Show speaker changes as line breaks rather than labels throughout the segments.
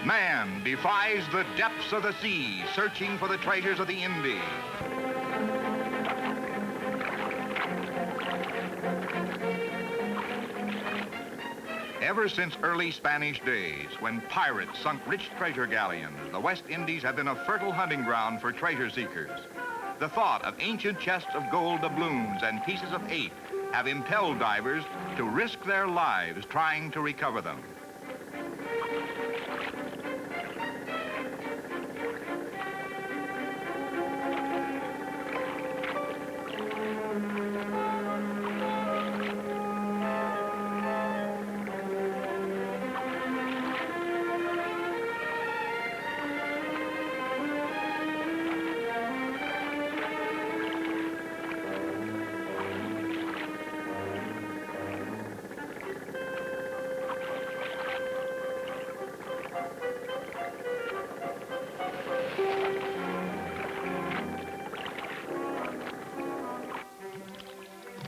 Man defies the depths of the sea, searching for the treasures of the Indies. Ever since early Spanish days, when pirates sunk rich treasure galleons, the West Indies have been a fertile hunting ground for treasure seekers. The thought of ancient chests of gold doubloons and pieces of eight have impelled divers to risk their lives trying to recover them.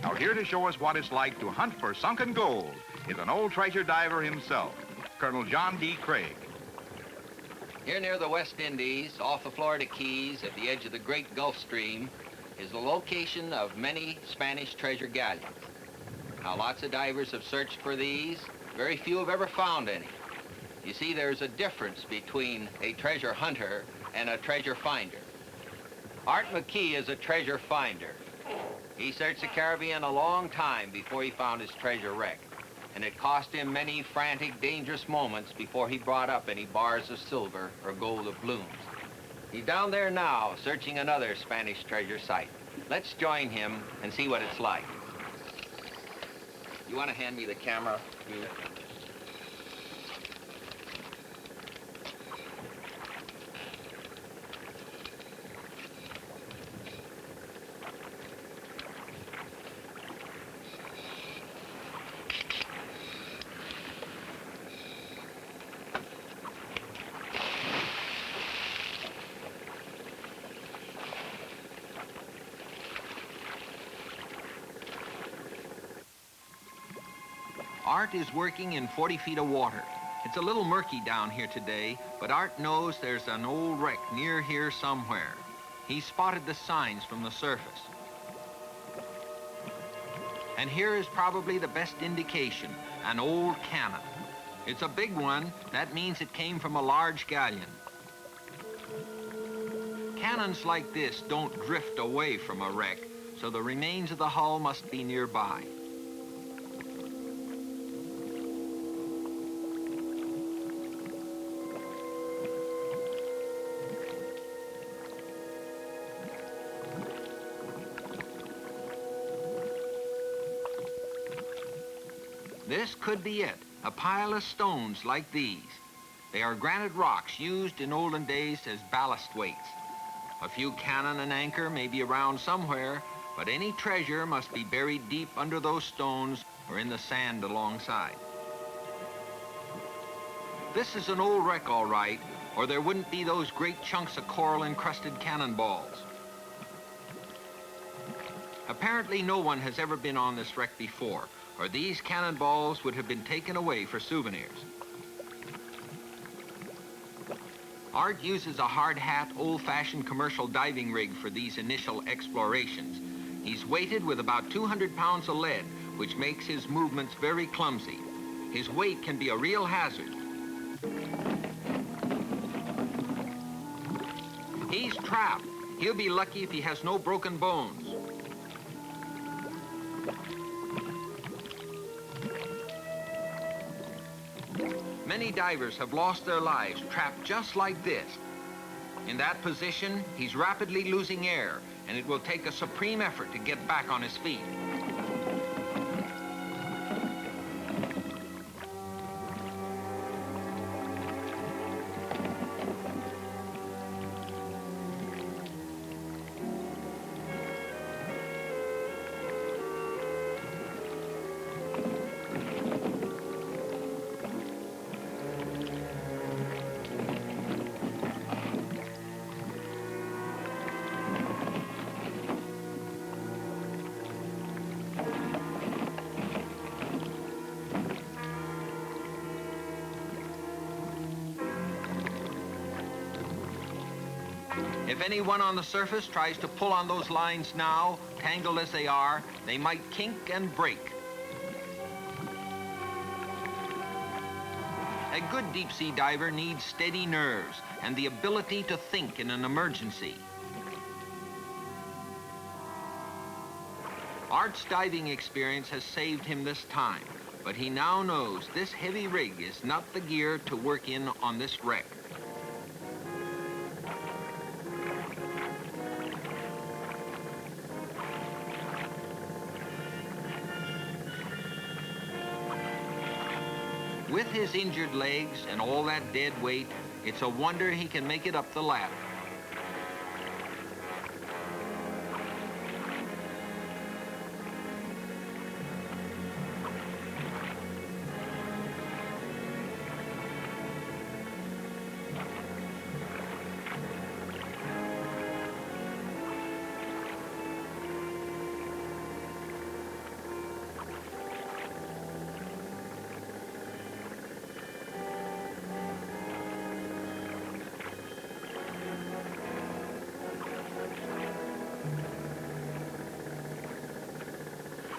Now, here to show us what it's like to hunt for sunken gold is an old treasure diver himself, Colonel John D. Craig.
Here near the West Indies, off the Florida Keys, at the edge of the great Gulf Stream, is the location of many Spanish treasure galleons. Now, lots of divers have searched for these. Very few have ever found any. You see, there's a difference between a treasure hunter and a treasure finder. Art McKee is a treasure finder. He searched the Caribbean a long time before he found his treasure wreck, and it cost him many frantic, dangerous moments before he brought up any bars of silver or gold doubloons. He's down there now, searching another Spanish treasure site. Let's join him and see what it's like. You want to hand me the camera? Art is working in 40 feet of water. It's a little murky down here today, but Art knows there's an old wreck near here somewhere. He spotted the signs from the surface. And here is probably the best indication, an old cannon. It's a big one. That means it came from a large galleon. Cannons like this don't drift away from a wreck, so the remains of the hull must be nearby. This could be it, a pile of stones like these. They are granite rocks used in olden days as ballast weights. A few cannon and anchor may be around somewhere, but any treasure must be buried deep under those stones or in the sand alongside. This is an old wreck, all right, or there wouldn't be those great chunks of coral-encrusted cannonballs. Apparently no one has ever been on this wreck before, or these cannonballs would have been taken away for souvenirs. Art uses a hard-hat, old-fashioned commercial diving rig for these initial explorations. He's weighted with about 200 pounds of lead, which makes his movements very clumsy. His weight can be a real hazard. He's trapped. He'll be lucky if he has no broken bones. Many divers have lost their lives trapped just like this. In that position, he's rapidly losing air, and it will take a supreme effort to get back on his feet. If anyone on the surface tries to pull on those lines now, tangled as they are, they might kink and break. A good deep-sea diver needs steady nerves and the ability to think in an emergency. Art's diving experience has saved him this time, but he now knows this heavy rig is not the gear to work in on this wreck. With his injured legs and all that dead weight, it's a wonder he can make it up the ladder.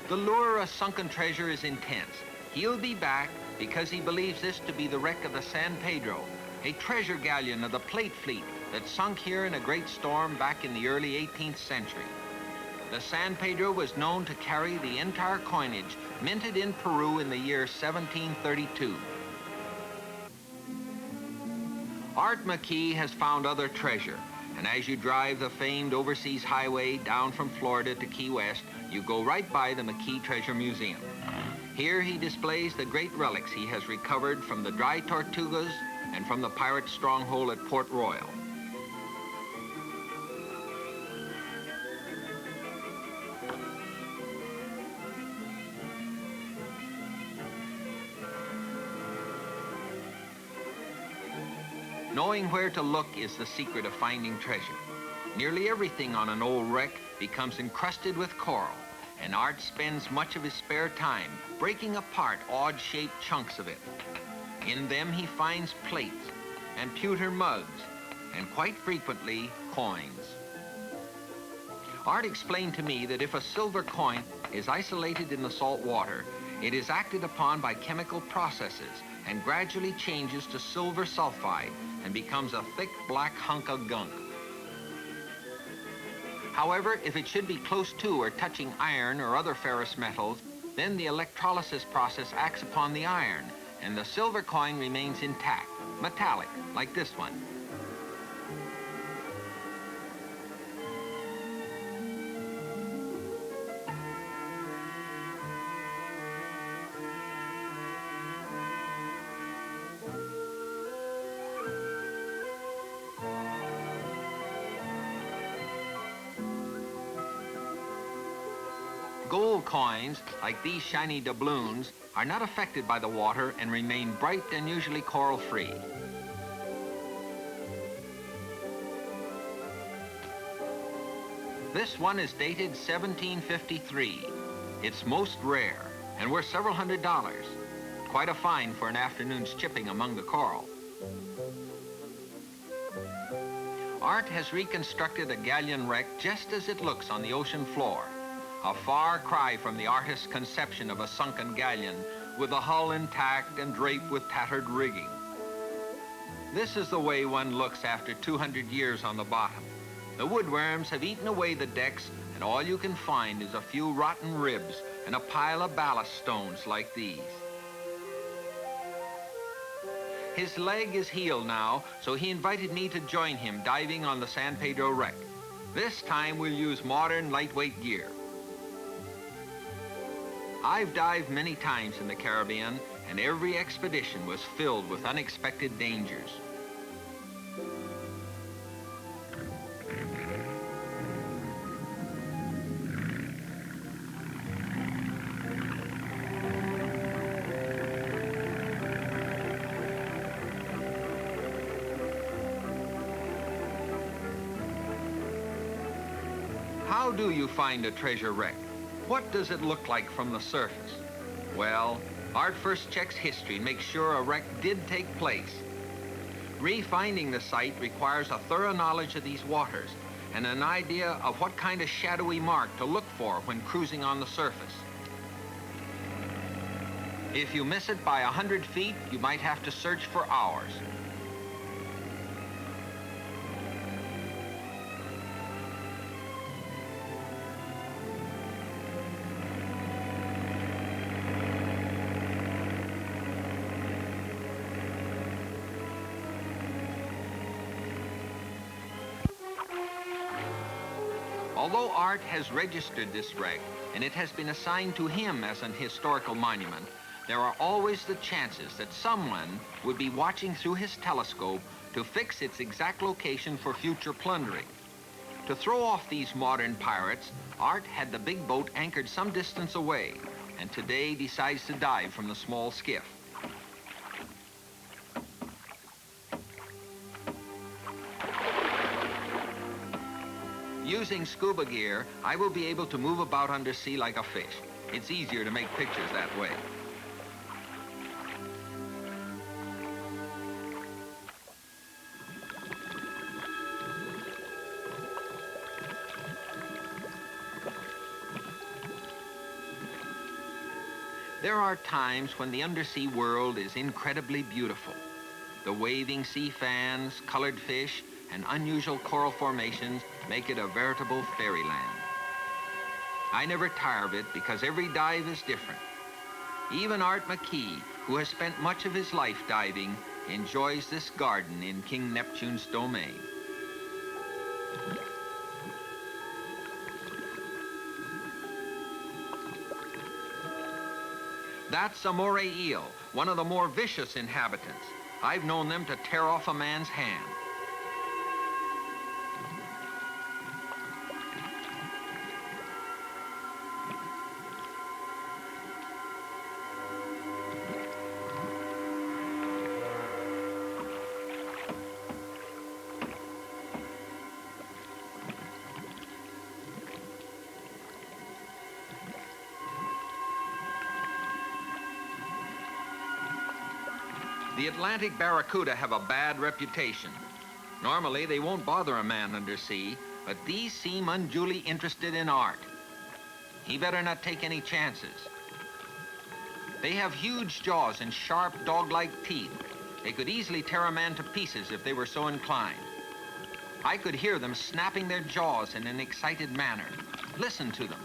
The lure of sunken treasure is intense. He'll be back because he believes this to be the wreck of the San Pedro, a treasure galleon of the plate fleet that sunk here in a great storm back in the early 18th century. The San Pedro was known to carry the entire coinage minted in Peru in the year 1732. Art McKee has found other treasure, and as you drive the famed overseas highway down from Florida to Key West, you go right by the McKee Treasure Museum. Here he displays the great relics he has recovered from the dry Tortugas and from the pirate stronghold at Port Royal. Knowing where to look is the secret of finding treasure. Nearly everything on an old wreck becomes encrusted with coral, and Art spends much of his spare time breaking apart odd-shaped chunks of it. In them he finds plates and pewter mugs, and quite frequently, coins. Art explained to me that if a silver coin is isolated in the salt water, it is acted upon by chemical processes and gradually changes to silver sulfide and becomes a thick black hunk of gunk. However, if it should be close to or touching iron or other ferrous metals, then the electrolysis process acts upon the iron, and the silver coin remains intact, metallic, like this one. Gold coins, like these shiny doubloons, are not affected by the water and remain bright and usually coral-free. This one is dated 1753. It's most rare and worth several $100s. Quite a find for an afternoon's chipping among the coral. Art has reconstructed a galleon wreck just as it looks on the ocean floor. A far cry from the artist's conception of a sunken galleon with the hull intact and draped with tattered rigging. This is the way one looks after 200 years on the bottom. The woodworms have eaten away the decks, and all you can find is a few rotten ribs and a pile of ballast stones like these. His leg is healed now, so he invited me to join him diving on the San Pedro wreck. This time we'll use modern lightweight gear. I've dived many times in the Caribbean, and every expedition was filled with unexpected dangers. How do you find a treasure wreck? What does it look like from the surface? Well, Art first checks history and makes sure a wreck did take place. Refinding the site requires a thorough knowledge of these waters and an idea of what kind of shadowy mark to look for when cruising on the surface. If you miss it by 100 feet, you might have to search for hours. Although Art has registered this wreck, and it has been assigned to him as an historical monument, there are always the chances that someone would be watching through his telescope to fix its exact location for future plundering. To throw off these modern pirates, Art had the big boat anchored some distance away, and today decides to dive from the small skiff. Using scuba gear, I will be able to move about undersea like a fish. It's easier to make pictures that way. There are times when the undersea world is incredibly beautiful. The waving sea fans, colored fish, and unusual coral formations make it a veritable fairyland. I never tire of it because every dive is different. Even Art McKee, who has spent much of his life diving, enjoys this garden in King Neptune's domain. That's a moray eel, one of the more vicious inhabitants. I've known them to tear off a man's hand. The Atlantic barracuda have a bad reputation. Normally, they won't bother a man undersea, but these seem unduly interested in Art. He better not take any chances. They have huge jaws and sharp, dog-like teeth. They could easily tear a man to pieces if they were so inclined. I could hear them snapping their jaws in an excited manner. Listen to them.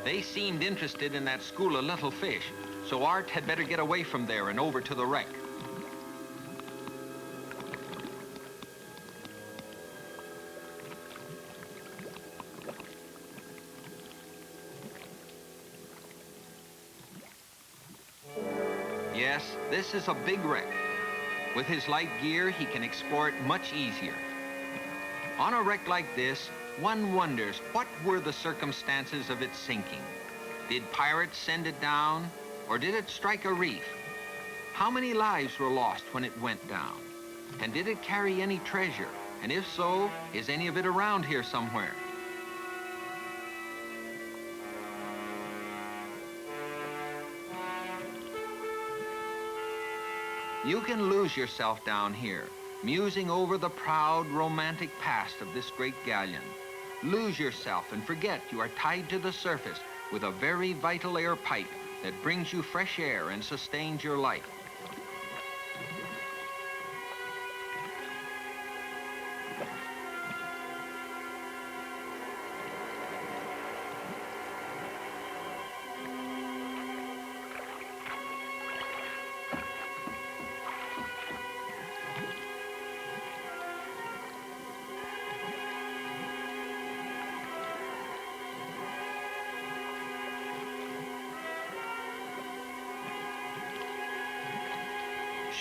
They seemed interested in that school of little fish, so Art had better get away from there and over to the wreck. Yes, this is a big wreck. With his light gear, he can explore it much easier. On a wreck like this, one wonders what were the circumstances of its sinking. Did pirates send it down, or did it strike a reef? How many lives were lost when it went down? And did it carry any treasure? And if so, is any of it around here somewhere? You can lose yourself down here, musing over the proud, romantic past of this great galleon. Lose yourself and forget you are tied to the surface with a very vital air pipe that brings you fresh air and sustains your life.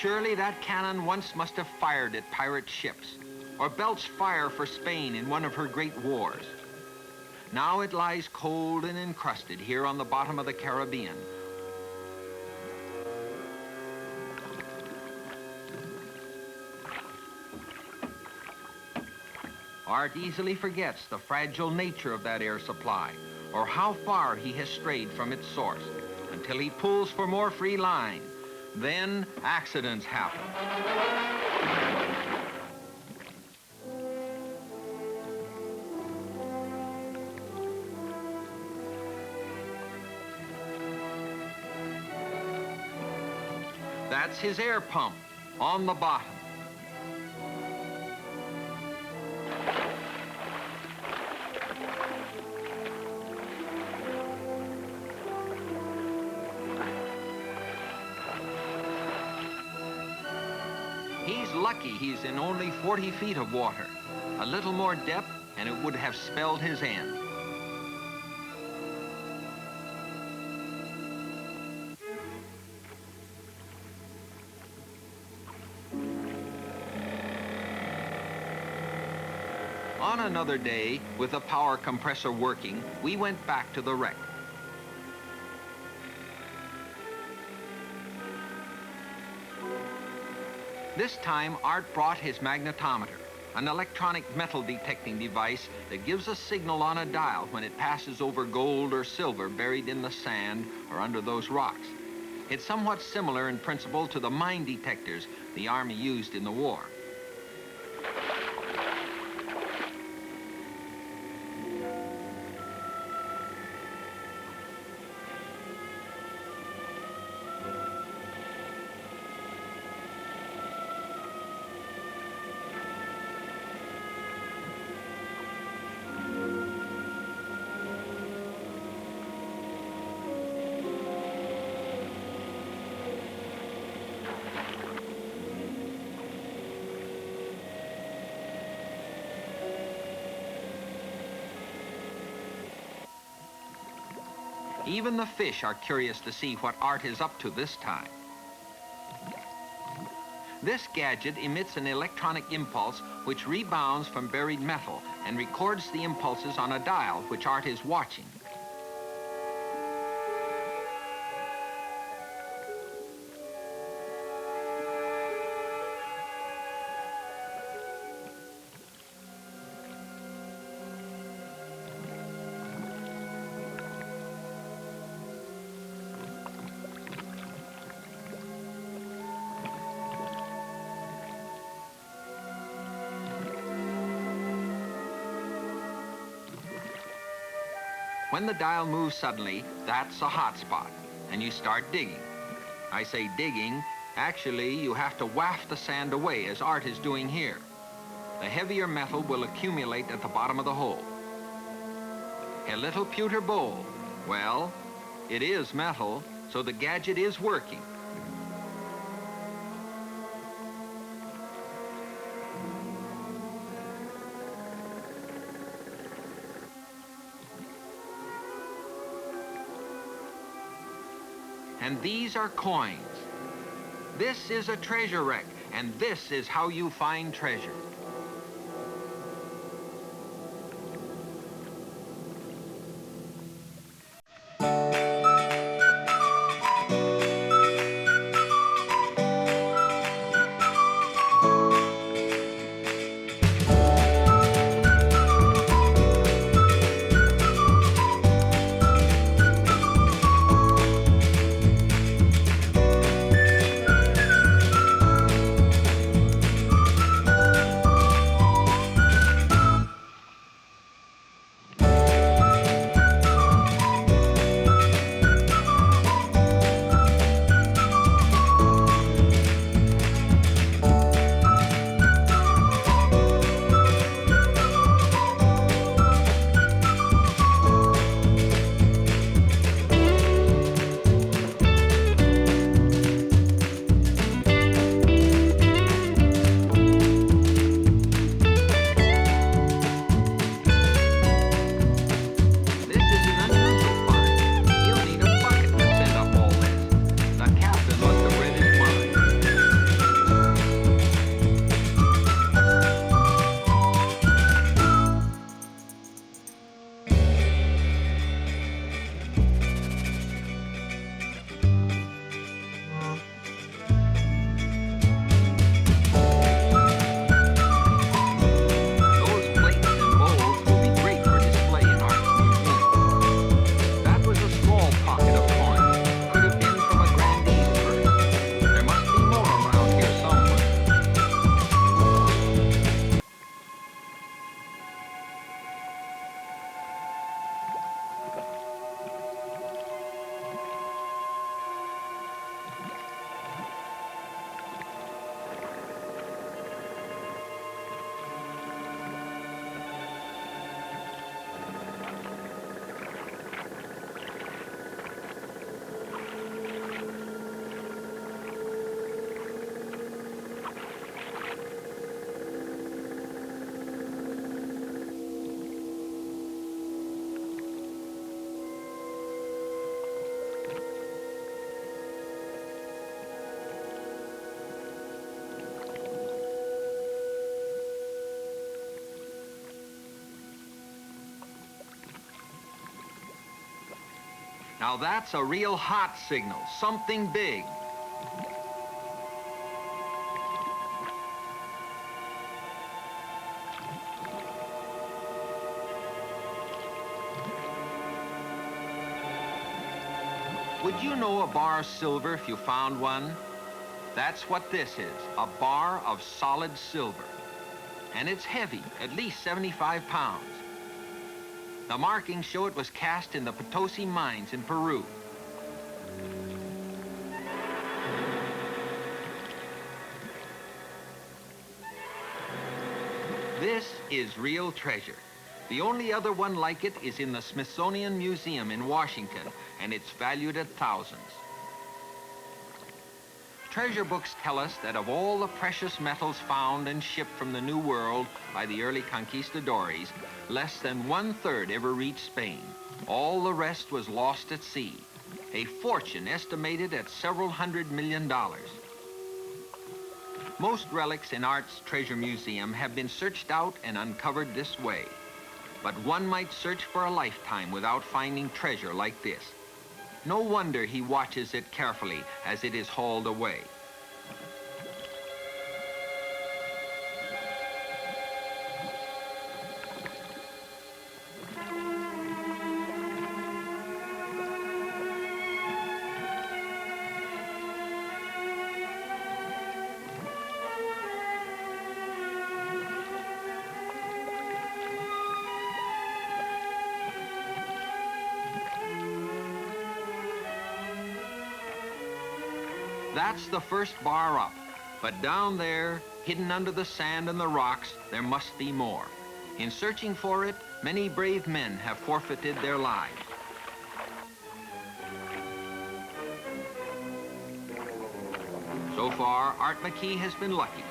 Surely that cannon once must have fired at pirate ships, or belched fire for Spain in one of her great wars. Now it lies cold and encrusted here on the bottom of the Caribbean. Art easily forgets the fragile nature of that air supply or how far he has strayed from its source until he pulls for more free line. Then accidents happen. That's his air pump on the bottom. He's lucky he's in only 40 feet of water. A little more depth and it would have spelled his end. On another day, with the power compressor working, we went back to the wreck. This time, Art brought his magnetometer, an electronic metal detecting device that gives a signal on a dial when it passes over gold or silver buried in the sand or under those rocks. It's somewhat similar in principle to the mine detectors the Army used in the war. Even the fish are curious to see what Art is up to this time. This gadget emits an electronic impulse which rebounds from buried metal and records the impulses on a dial which Art is watching. When the dial moves suddenly, that's a hot spot, and you start digging. I say digging, actually you have to waft the sand away as Art is doing here. The heavier metal will accumulate at the bottom of the hole. A little pewter bowl. Well, it is metal, so the gadget is working. And these are coins. This is a treasure wreck, and this is how you find treasure. Now that's a real hot signal, something big. Would you know a bar of silver if you found one? That's what this is, a bar of solid silver. And it's heavy, at least 75 pounds. The markings show it was cast in the Potosi mines in Peru. This is real treasure. The only other one like it is in the Smithsonian Museum in Washington, and it's valued at thousands. Treasure books tell us that of all the precious metals found and shipped from the New World by the early conquistadores, less than 1/3 ever reached Spain. All the rest was lost at sea, a fortune estimated at several $100 million. Most relics in Art's Treasure Museum have been searched out and uncovered this way. But one might search for a lifetime without finding treasure like this. No wonder he watches it carefully as it is hauled away. That's the first bar up, but down there, hidden under the sand and the rocks, there must be more. In searching for it, many brave men have forfeited their lives. So far, Art McKee has been lucky.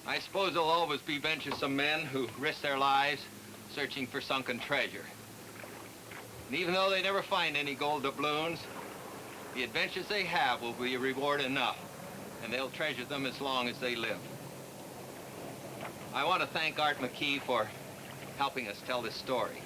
I suppose there'll always be venturesome men who risk their lives searching for sunken treasure. And even though they never find any gold doubloons, the adventures they have will be reward enough, and they'll treasure them as long as they live. I want to thank Art McKee for helping us tell this story.